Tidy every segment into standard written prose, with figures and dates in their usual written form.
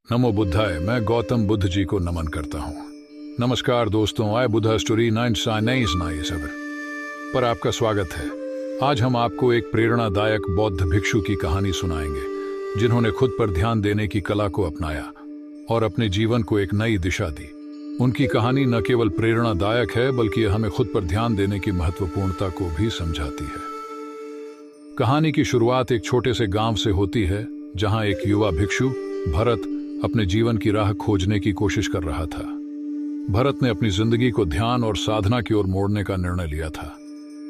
नमो बुद्धाय। मैं गौतम बुद्ध जी को नमन करता हूँ। नमस्कार दोस्तों, आय बुद्धा स्टोरी 997 पर आपका स्वागत है। आज हम आपको एक प्रेरणादायक बौद्ध भिक्षु की कहानी सुनाएंगे जिन्होंने खुद पर ध्यान देने की कला को अपनाया और अपने जीवन को एक नई दिशा दी। उनकी कहानी न केवल प्रेरणादायक है बल्कि हमें खुद पर ध्यान देने की महत्वपूर्णता को भी समझाती है। कहानी की शुरुआत एक छोटे से गांव से होती है जहां एक युवा भिक्षु भरत अपने जीवन की राह खोजने की कोशिश कर रहा था। भरत ने अपनी जिंदगी को ध्यान और साधना की ओर मोड़ने का निर्णय लिया था,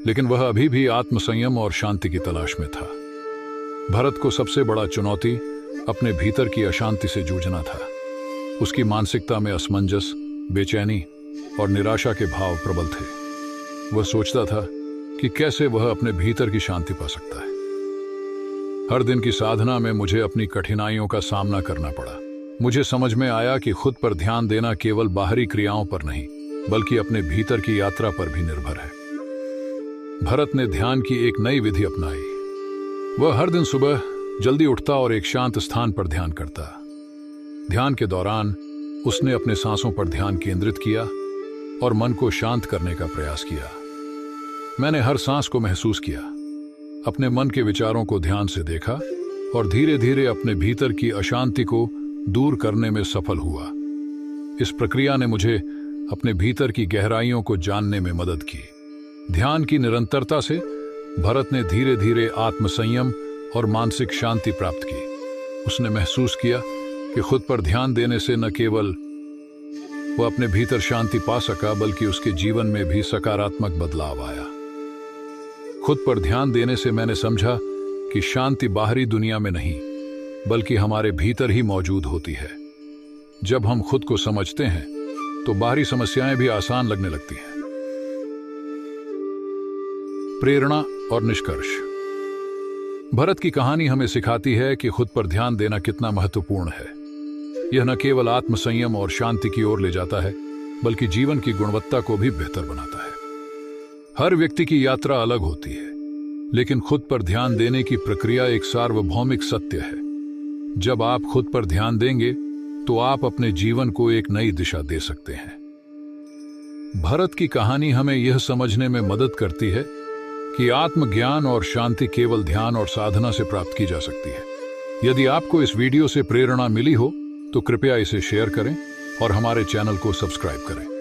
लेकिन वह अभी भी आत्मसंयम और शांति की तलाश में था। भरत को सबसे बड़ा चुनौती अपने भीतर की अशांति से जूझना था। उसकी मानसिकता में असमंजस, बेचैनी और निराशा के भाव प्रबल थे। वह सोचता था कि कैसे वह अपने भीतर की शांति पा सकता है। हर दिन की साधना में मुझे अपनी कठिनाइयों का सामना करना पड़ा। मुझे समझ में आया कि खुद पर ध्यान देना केवल बाहरी क्रियाओं पर नहीं बल्कि अपने भीतर की यात्रा पर भी निर्भर है। भरत ने ध्यान की एक नई विधि अपनाई। वह हर दिन सुबह जल्दी उठता और एक शांत स्थान पर ध्यान करता। ध्यान के दौरान उसने अपने सांसों पर ध्यान केंद्रित किया और मन को शांत करने का प्रयास किया। मैंने हर सांस को महसूस किया, अपने मन के विचारों को ध्यान से देखा और धीरे धीरे अपने भीतर की अशांति को दूर करने में सफल हुआ। इस प्रक्रिया ने मुझे अपने भीतर की गहराइयों को जानने में मदद की। ध्यान की निरंतरता से भरत ने धीरे धीरे आत्मसंयम और मानसिक शांति प्राप्त की। उसने महसूस किया कि खुद पर ध्यान देने से न केवल वह अपने भीतर शांति पा सका बल्कि उसके जीवन में भी सकारात्मक बदलाव आया। खुद पर ध्यान देने से मैंने समझा कि शांति बाहरी दुनिया में नहीं बल्कि हमारे भीतर ही मौजूद होती है। जब हम खुद को समझते हैं तो बाहरी समस्याएं भी आसान लगने लगती हैं। प्रेरणा और निष्कर्ष। भरत की कहानी हमें सिखाती है कि खुद पर ध्यान देना कितना महत्वपूर्ण है। यह न केवल आत्मसंयम और शांति की ओर ले जाता है बल्कि जीवन की गुणवत्ता को भी बेहतर बनाता है। हर व्यक्ति की यात्रा अलग होती है, लेकिन खुद पर ध्यान देने की प्रक्रिया एक सार्वभौमिक सत्य है। जब आप खुद पर ध्यान देंगे तो आप अपने जीवन को एक नई दिशा दे सकते हैं। भरत की कहानी हमें यह समझने में मदद करती है कि आत्मज्ञान और शांति केवल ध्यान और साधना से प्राप्त की जा सकती है। यदि आपको इस वीडियो से प्रेरणा मिली हो तो कृपया इसे शेयर करें और हमारे चैनल को सब्सक्राइब करें।